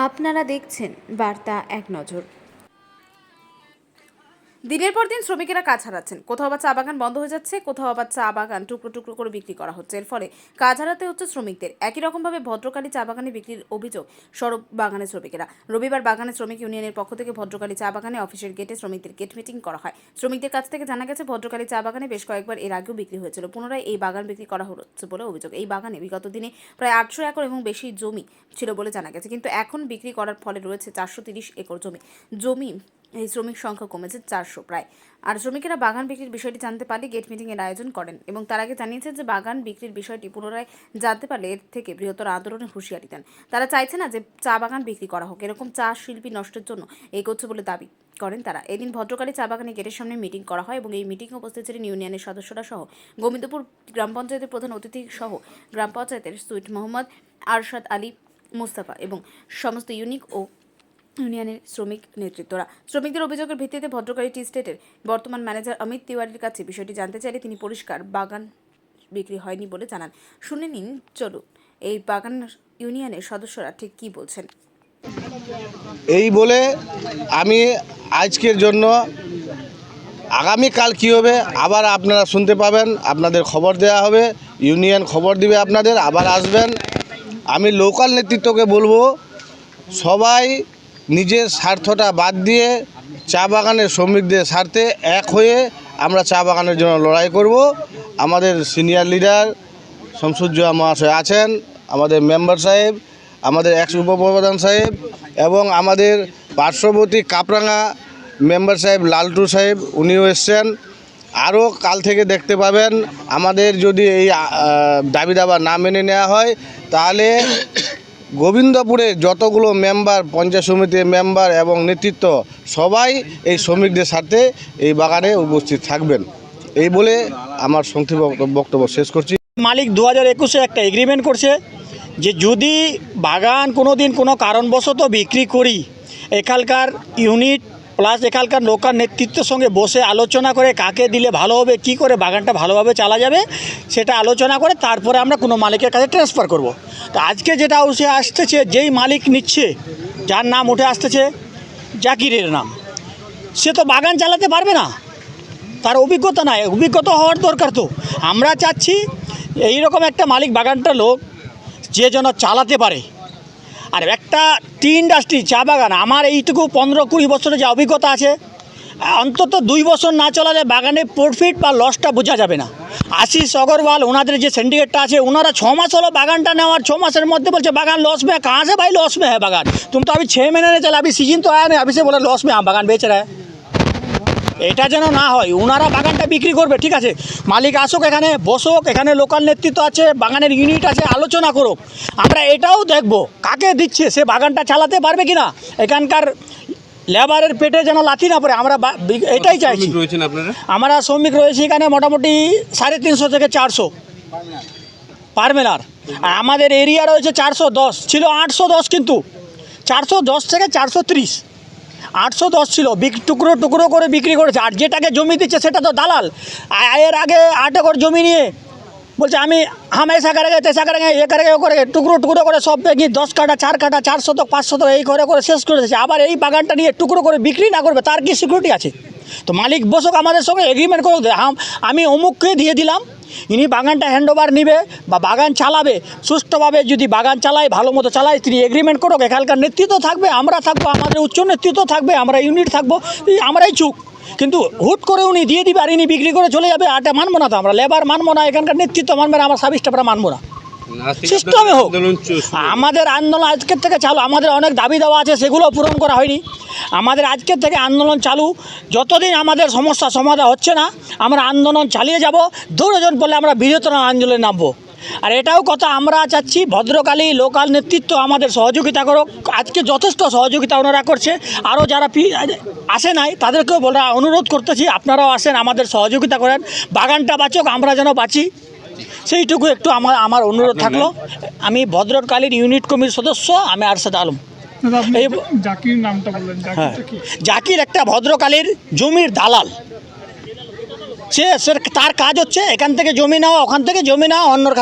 আপনারা দেখছেন বার্তা এক নজর। দিনের পর দিন শ্রমিকেরা কাজ হারাচ্ছেন। কোথাও আবার চা বাগান বন্ধ হয়ে যাচ্ছে, কোথাও আবার চা বাগান টুকরো টুকরো করে বিক্রি করা হচ্ছে। এর ফলে কাজ হারাতে হচ্ছে শ্রমিকদের। একই রকমভাবে ভদ্রকালী চা বাগানে বিক্রির অভিযোগ সরব বাগানের শ্রমিকেরা। রবিবার বাগানের শ্রমিক ইউনিয়নের পক্ষ থেকে ভদ্রকালী চা বাগানে অফিসের গেটে শ্রমিকদের গেট মিটিং করা হয়। শ্রমিকদের কাছ থেকে জানা গেছে, ভদ্রকালী চা বাগানে বেশ কয়েকবার এর আগেও বিক্রি হয়েছিল। পুনরায় এই বাগান বিক্রি করা হচ্ছে বলে অভিযোগ। এই বাগানে বিগত দিনে প্রায় 800 একর এবং বেশি জমি ছিল বলে জানা গেছে, কিন্তু এখন বিক্রি করার ফলে রয়েছে 430 একর জমি। এই শ্রমিক সংখ্যা কমেছে 400 প্রায়। আর শ্রমিকেরা বাগান বিক্রির বিষয়টি জানতে পারলে গেট মিটিংয়ের আয়োজন করেন এবং তার আগে জানিয়েছেন যে বাগান বিক্রির বিষয়টি পুনরায় জানতে পারলে এর থেকে বৃহত্তর আন্দোলনের হুঁশিয়ারি দেন। তারা চাইছে না যে চা বাগান বিক্রি করা হোক, এরকম চা শিল্পী নষ্টের জন্য এগোচ্ছে বলে দাবি করেন তারা। এদিন ভদ্রকালী চা বাগানে গেটের সামনে মিটিং করা হয় এবং এই মিটিংয়ে উপস্থিত ছিলেন ইউনিয়নের সদস্যরা সহ গোবিন্দপুর গ্রাম পঞ্চায়েতের প্রধান অতিথি সহ গ্রাম পঞ্চায়েতের সুইট মোহাম্মদ আরশাদ আলী মুস্তাফা এবং সমস্ত ইউনিয়নের শ্রমিক নেতৃত্বরা। শ্রমিকদের অভিযোগের ভিত্তিতে ভদ্রকালী টি স্টেটের বর্তমান ম্যানেজার অমিত তিওয়ারির কাছে বিষয়টি জানতে চাইলে তিনি পরিষ্কার বাগান বিক্রি হয়নি বলে জানান। শুনে নিন, চলুন এই বাগান ইউনিয়নের সদস্যরা ঠিক কী বলছেন। এই বলে আমি আজকের জন্য আগামীকাল কী হবে আবার আপনারা শুনতে পাবেন, আপনাদের খবর দেওয়া হবে, ইউনিয়ন খবর দিবে আপনাদের, আবার আসবেন। আমি লোকাল নেতৃত্বকে বলবো, সবাই নিজের স্বার্থটা বাদ দিয়ে চা বাগানের শ্রমিকদের স্বার্থে এক হয়ে আমরা চা বাগানের জন্য লড়াই করব। আমাদের সিনিয়র লিডার শামসুজ্জোহা মহাশয় আছেন, আমাদের মেম্বার সাহেব, আমাদের এক্স উপপ্রধান সাহেব এবং আমাদের পার্শ্ববর্তী কাপরাঙ্গা মেম্বার সাহেব লালটু সাহেব, উনিও এসছেন। আরও কাল থেকে দেখতে পাবেন। আমাদের যদি এই দাবি দাবা না মেনে নেওয়া হয় তাহলে গোবিন্দপুরে যতগুলো মেম্বার, পঞ্চায়েত সমিতির মেম্বার এবং নেতৃত্ব সবাই এই শ্রমিকদের সাথে এই বাগানে উপস্থিত থাকবেন। এই বলে আমার সংক্ষিপ্ত বক্তব্য শেষ করছি। মালিক 2021-এ একটা এগ্রিমেন্ট করছে যে যদি বাগান কোনো দিন কোনো কারণবশত বিক্রি করি, এখানকার ইউনিট প্লাস এখানকার লোকাল নেতৃত্বের সঙ্গে বসে আলোচনা করে কাকে দিলে ভালো হবে, কি করে বাগানটা ভালোভাবে চালা যাবে সেটা আলোচনা করে তারপরে আমরা কোনো মালিকের কাছে ট্রান্সফার করব। তো আজকে যেটা উঠে আসতেছে, যেই মালিক নিচ্ছে, যার নাম উঠে আসতেছে জাকিরের নাম, সে তো বাগান চালাতে পারবে না, তার অভিজ্ঞতা নাই। অভিজ্ঞতা হওয়ার দরকার। তো আমরা চাচ্ছি এইরকম একটা মালিক, বাগানটা লোক যে যেন চালাতে পারে। আর একটা টি ইন্ডাস্ট্রি, চা বাগান, আমার এইটুকু 15-20 বছরের যে অভিজ্ঞতা আছে, অন্তত 2 বছর না চালালে বাগানে প্রফিট বা লসটা বোঝা যাবে না। আশিস অগ্রওয়াল ওনাদের যে সিন্ডিকেটটা আছে, ওনারা 6 মাস হলো বাগানটা নেওয়ার, 6 মাসের মধ্যে বলছে বাগান लॉस में है। कहाँ से भाई लॉस में है बागान? तुम तो अभी 6 महीने नहीं चला, अभी सीजन तो आया नहीं, अभी से बोला लॉस में हम बागान बेच रहा है। এটা যেন না হয়। ওনারা বাগানটা বিক্রি করবে, ঠিক আছে, মালিক আসুক, এখানে বসুক, এখানে লোকাল নেতৃত্ব আছে, বাগানের ইউনিট আছে, আলোচনা করুক। আমরা এটাও দেখব কাকে দিচ্ছে, সে বাগানটা চালাতে পারবে কিনা, এখানকার লেবারের পেটে যেন লাথি না পড়ে। আমরা এটাই চাইছি। আমরা শ্রমিক রয়েছি এখানে মোটামুটি 350 থেকে 400 পারমেনার। আর আমাদের এরিয়া রয়েছে 410, ছিল 810, কিন্তু 410 থেকে 430, 810 ছিল। টুকরো টুকরো করে বিক্রি করেছে। আর যেটাকে জমি দিচ্ছে সেটা তো দালাল। এর আগে 8 একর জমি নিয়ে বলছে আমি এসা করেগে তেসা করেগে, এ করেগে ও করে, টুকরো টুকরো করে সব ভেঙে 10 কাঠা 4 কাঠা 400 500 এই করে করে শেষ করে দিয়েছে। আবার এই বাগানটা নিয়ে টুকরো করে বিক্রি না করবে, তার কি সিকিউরিটি আছে? তো মালিক বসুক, আমাদের সঙ্গে এগ্রিমেন্ট করুক, আমি অমুককে দিয়ে দিলাম, ইনি বাগানটা হ্যান্ডওভার নিবে বা বাগান চালাবে সুষ্ঠুভাবে। যদি বাগান চালায়, ভালো মতো চালায়, তিনি এগ্রিমেন্ট করুক। এখানকার নেতৃত্ব থাকবে, আমরা থাকবো, আমাদের উচ্চ নেতৃত্ব থাকবে, আমরা ইউনিট থাকবো, আমরাই চুপ। কিন্তু হুট করে উনি দিয়ে দিবে আর ইনি বিক্রি করে চলে যাবে, আটা মানবো না। তো আমরা লেবার মানবো না, এখানকার নেতৃত্ব মানবে না, আমার সাব স্টাফরা মানবো না। সিস্টেমে হোক। আমাদের আন্দোলন আজকের থেকে চালু। আমাদের অনেক দাবি দেওয়া আছে, সেগুলো পূরণ করা হয়নি। আমাদের আজকের থেকে আন্দোলন চালু। যতদিন আমাদের সমস্যা সমাধান হচ্ছে না, আমরা আন্দোলন চালিয়ে যাব। দৌড়জন বললে আমরা বৃহত্তর আন্দোলনে নামবো। আর এটাও কথা আমরা চাচ্ছি, ভদ্রকালী লোকাল নেতৃত্ব আমাদের সহযোগিতা করুক। আজকে যথেষ্ট সহযোগিতা ওনারা করছে। আরও যারা আসে নাই তাদেরকেও বলা অনুরোধ করতেছি, আপনারাও আসেন, আমাদের সহযোগিতা করেন, বাগানটা বাঁচুক, আমরা যেন বাঁচি, সেইটুকু একটু আমার অনুরোধ থাকলো। আমি ভদ্রকালীর ইউনিট কমিটির সদস্য, আমি আরশাদ আলম। এই জাকির নামটা বললেন, জাকির একটা ভদ্রকালীর জমির দালাল। সে তার কাজ হচ্ছে এখান থেকে জমি নেওয়া, ওখান থেকে জমি নেওয়া, অন্যর